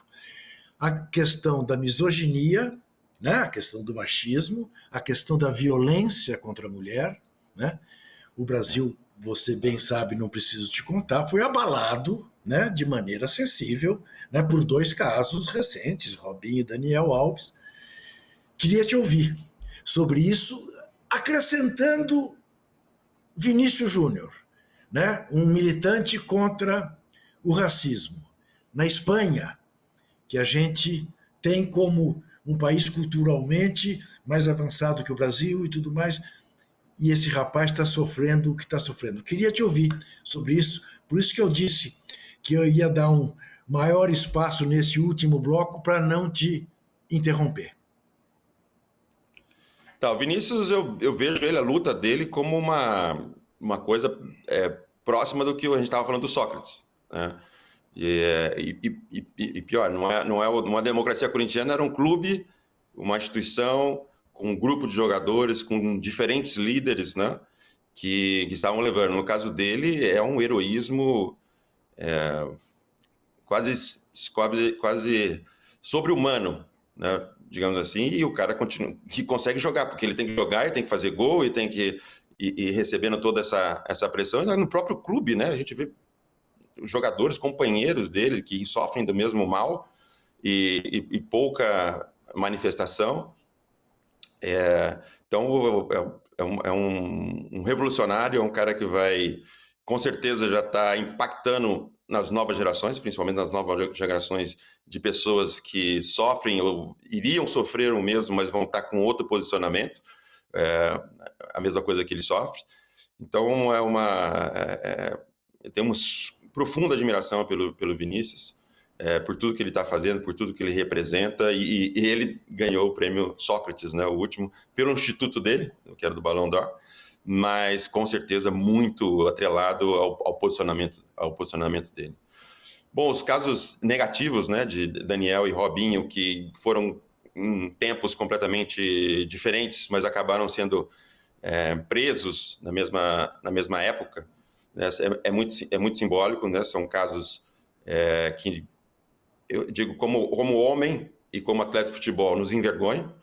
A questão da misoginia, né? A questão do machismo, a questão da violência contra a mulher, né? O Brasil, você bem sabe, não preciso te contar, foi abalado, né, de maneira sensível, né, por 2 casos recentes, Robinho e Daniel Alves. Queria te ouvir sobre isso, acrescentando Vinícius Júnior, né? Um militante contra o racismo. Na Espanha, que a gente tem como um país culturalmente mais avançado que o Brasil e tudo mais, e esse rapaz está sofrendo o que está sofrendo. Queria te ouvir sobre isso, por isso que eu disse que eu ia dar um maior espaço nesse último bloco para não te interromper. Tá, o Vinícius, eu vejo a luta dele como uma coisa próxima do que a gente estava falando do Sócrates, né? E pior, não é uma democracia corintiana, era um clube, uma instituição com um grupo de jogadores, com diferentes líderes, né, que estavam levando. No caso dele, é um heroísmo quase sobre-humano, né, digamos assim, e o cara que consegue jogar, porque ele tem que jogar e tem que fazer gol e tem que ir recebendo toda essa pressão. E no próprio clube, né, a gente vê os jogadores, companheiros dele, que sofrem do mesmo mal e pouca manifestação. Então, é um revolucionário, é um cara que vai, com certeza, já está impactando nas novas gerações, principalmente nas novas gerações de pessoas que sofrem ou iriam sofrer o mesmo, mas vão estar com outro posicionamento, a mesma coisa que ele sofre. Então, eu tenho uma profunda admiração pelo Vinícius, por tudo que ele está fazendo, por tudo que ele representa, e ele ganhou o prêmio Sócrates, né, o último, pelo instituto dele, que era do Ballon d'Or, mas com certeza muito atrelado ao posicionamento dele. Bom, os casos negativos, né, de Daniel e Robinho, que foram em tempos completamente diferentes, mas acabaram sendo presos na mesma época, né? É muito simbólico, né? São casos que eu digo como homem e como atleta de futebol nos envergonham.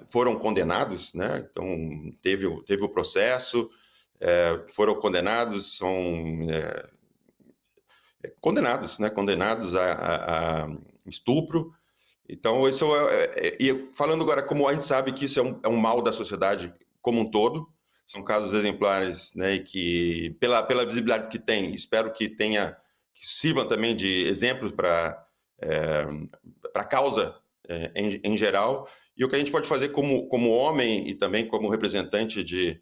Foram condenados, né? Então teve o processo, foram condenados, são condenados, né? Condenados a estupro. Então, isso e falando agora, como a gente sabe que isso é um mal da sociedade como um todo, são casos exemplares, né? E que, pela visibilidade que tem, espero que sirvam também de exemplos para a causa em geral. E o que a gente pode fazer como homem e também como representante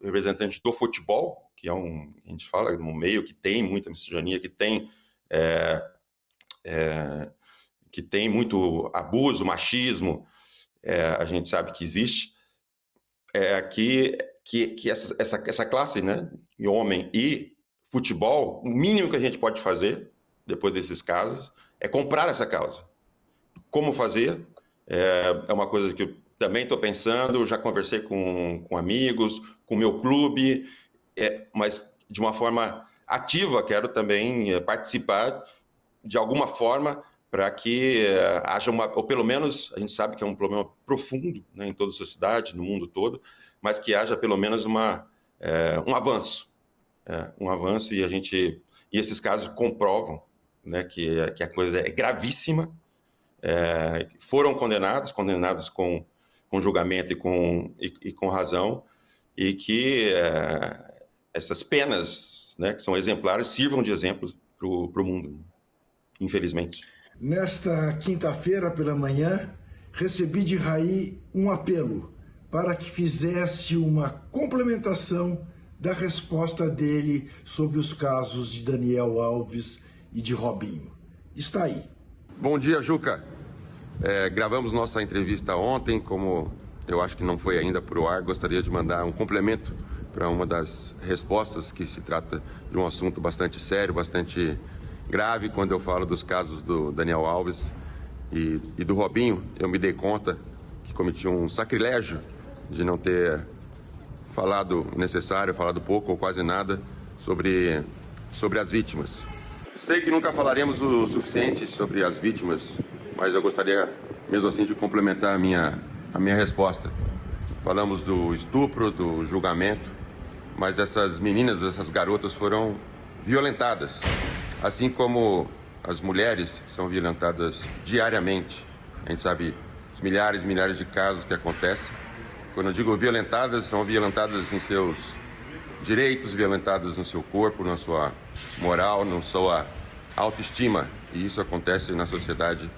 representante do futebol, que a gente fala, um meio que tem muita misoginia, que tem muito abuso, machismo, a gente sabe que existe, que essa classe, né, de homem e futebol, o mínimo que a gente pode fazer, depois desses casos, é comprar essa causa. Como fazer? É uma coisa que eu também estou pensando, já conversei com amigos, com o meu clube, mas de uma forma ativa, quero também participar de alguma forma para que haja ou pelo menos, a gente sabe que é um problema profundo, né, em toda a sociedade, no mundo todo, mas que haja pelo menos um avanço. Um avanço e esses casos comprovam, né, que a coisa é gravíssima. Foram condenados com julgamento e com razão, e que essas penas, né, que são exemplares, sirvam de exemplos para o mundo, infelizmente. Nesta quinta-feira pela manhã, recebi de Raí um apelo para que fizesse uma complementação da resposta dele sobre os casos de Daniel Alves e de Robinho. Está aí. Bom dia, Juca. Gravamos nossa entrevista ontem, como eu acho que não foi ainda para o ar, gostaria de mandar um complemento para uma das respostas, que se trata de um assunto bastante sério, bastante grave. Quando eu falo dos casos do Daniel Alves e do Robinho, eu me dei conta que cometi um sacrilégio de não ter falado o necessário, falado pouco ou quase nada sobre as vítimas. Sei que nunca falaremos o suficiente sobre as vítimas, mas eu gostaria mesmo assim de complementar a minha resposta. Falamos do estupro, do julgamento, mas essas meninas, essas garotas foram violentadas, assim como as mulheres são violentadas diariamente. A gente sabe os milhares e milhares de casos que acontecem. Quando eu digo violentadas, são violentadas em seus direitos, violentadas no seu corpo, na sua moral, na sua autoestima. E isso acontece na sociedade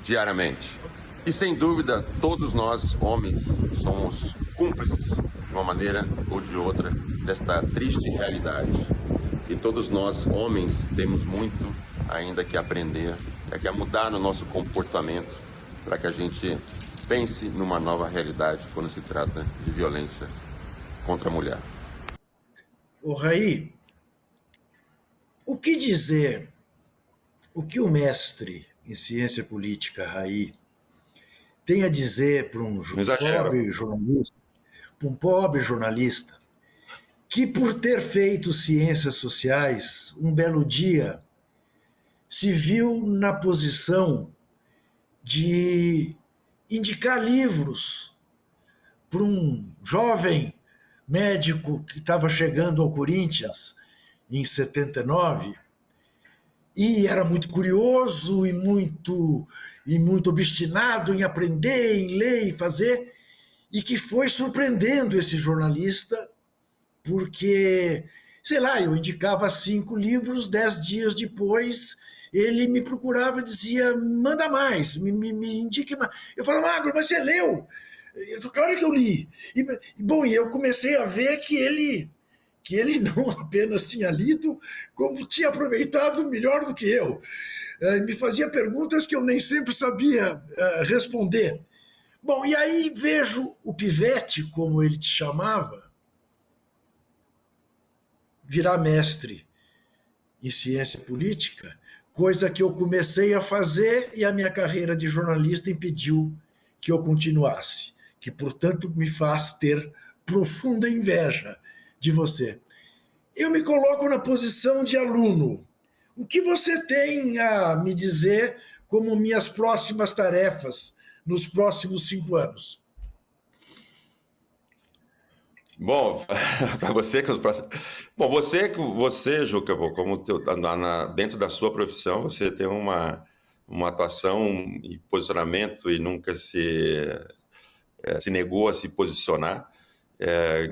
diariamente. E sem dúvida, todos nós, homens, somos cúmplices, de uma maneira ou de outra, desta triste realidade. E todos nós, homens, temos muito ainda que aprender, que mudar no nosso comportamento, para que a gente pense numa nova realidade quando se trata de violência contra a mulher. Ô Raí, o que dizer, o que o mestre em ciência política, Raí, tem a dizer para um pobre jornalista que, por ter feito ciências sociais, um belo dia se viu na posição de indicar livros para um jovem médico que estava chegando ao Corinthians em 79 e era muito curioso e muito obstinado em aprender, em ler e fazer, e que foi surpreendendo esse jornalista, porque, sei lá, eu indicava 5 livros, 10 dias depois ele me procurava e dizia, manda mais, me indique mais. Eu falava, Magro, mas você leu? Ele falou, claro que eu li. E eu comecei a ver que ele não apenas tinha lido, como tinha aproveitado melhor do que eu. Me fazia perguntas que eu nem sempre sabia responder. Bom, e aí vejo o Pivete, como ele te chamava, virar mestre em ciência política, coisa que eu comecei a fazer e a minha carreira de jornalista impediu que eu continuasse, que, portanto, me faz ter profunda inveja de você. Eu me coloco na posição de aluno. O que você tem a me dizer como minhas próximas tarefas nos próximos 5 anos? Bom, para você que os próximos. Bom, você, Juca, bom, como dentro da sua profissão, você tem uma atuação e posicionamento e nunca se negou a se posicionar,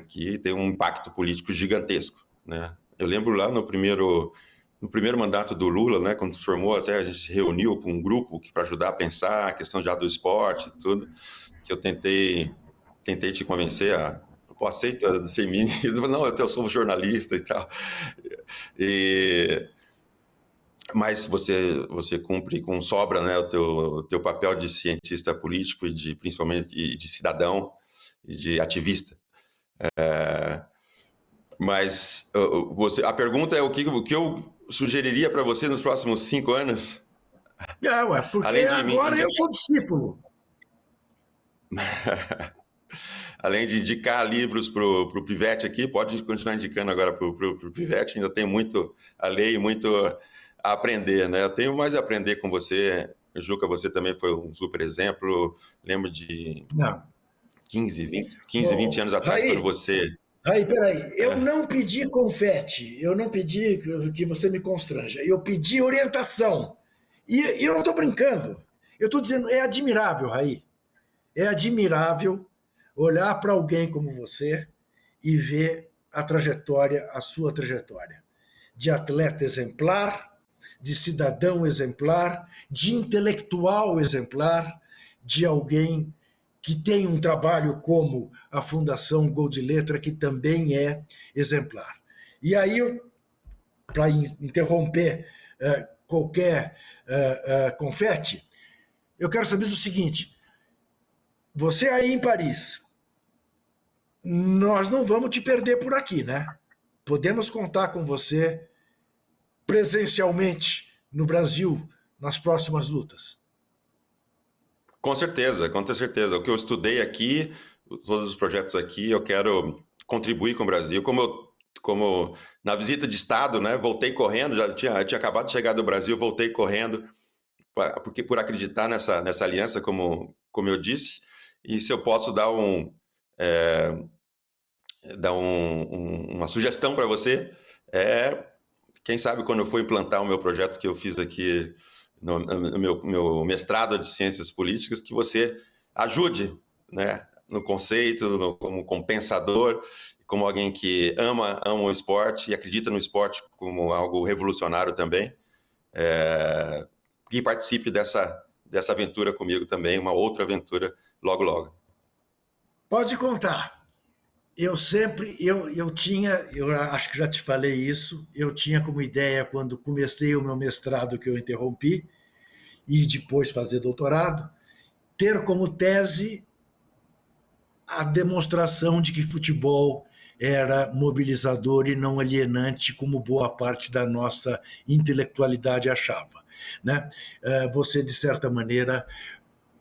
que tem um impacto político gigantesco, né? Eu lembro lá no primeiro mandato do Lula, né, quando se formou, até a gente se reuniu com um grupo para ajudar a pensar a questão já do esporte e tudo, que eu tentei te convencer pô, aceita ser ministro? Não, eu sou jornalista e tal. E, mas você cumpre com sobra, né, o teu papel de cientista político e principalmente de cidadão e de ativista. Mas a pergunta é o que eu sugeriria para você nos próximos 5 anos, Ué, porque além de agora eu sou discípulo. além de indicar livros para o Pivete aqui, pode continuar indicando agora para o Pivete, ainda tem muito a ler e muito a aprender, né? Eu tenho mais a aprender com você, Juca, você também foi um super exemplo, lembro de Não. 15, 20 anos atrás, quando você... Peraí, eu não pedi confete, eu não pedi que você me constranja, eu pedi orientação. E eu não estou brincando, eu estou dizendo, é admirável, Raí, é admirável olhar para alguém como você e ver a sua trajetória, de atleta exemplar, de cidadão exemplar, de intelectual exemplar, de alguém que tem um trabalho como a Fundação Gol de Letra, que também é exemplar. E aí, para interromper qualquer confete, eu quero saber do seguinte: você aí em Paris, nós não vamos te perder por aqui, né? Podemos contar com você presencialmente no Brasil nas próximas lutas. Com certeza, com certeza. O que eu estudei aqui, todos os projetos aqui, eu quero contribuir com o Brasil. Como na visita de Estado, né? Voltei correndo, já tinha acabado de chegar do Brasil, voltei correndo, porque por acreditar nessa aliança, como eu disse, e se eu posso uma sugestão para você, quem sabe quando eu for implantar o meu projeto que eu fiz aqui no meu mestrado de Ciências Políticas, que você ajude, né, no conceito, como pensador, como alguém que ama o esporte e acredita no esporte como algo revolucionário também, que participe dessa aventura comigo também, uma outra aventura logo, logo. Pode contar. Eu sempre, eu acho que já te falei isso, eu tinha como ideia, quando comecei o meu mestrado, que eu interrompi, e depois fazer doutorado, ter como tese a demonstração de que futebol era mobilizador e não alienante, como boa parte da nossa intelectualidade achava, né? Você, de certa maneira,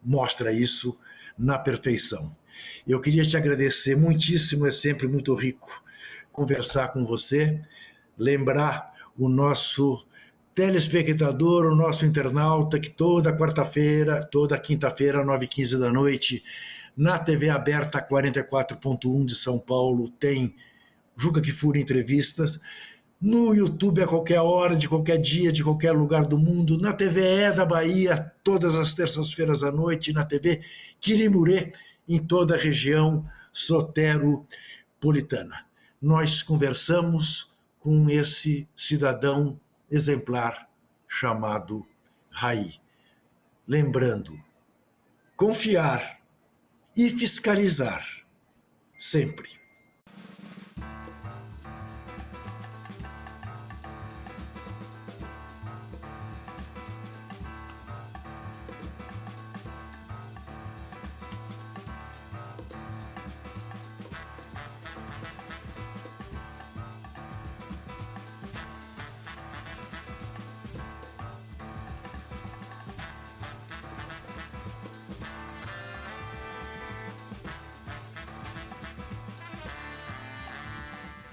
mostra isso na perfeição. Eu queria te agradecer muitíssimo, é sempre muito rico conversar com você, lembrar o nosso telespectador, o nosso internauta, que toda quarta-feira, toda quinta-feira, 9h15 da noite, na TV aberta 44.1 de São Paulo, tem Juca Kfouri Entrevistas. No YouTube a qualquer hora, de qualquer dia, de qualquer lugar do mundo. Na TVE da Bahia, todas as terças-feiras à noite. Na TV Quirimurê, em toda a região soteropolitana. Nós conversamos com esse cidadão exemplar chamado Raí. Lembrando, confiar e fiscalizar sempre.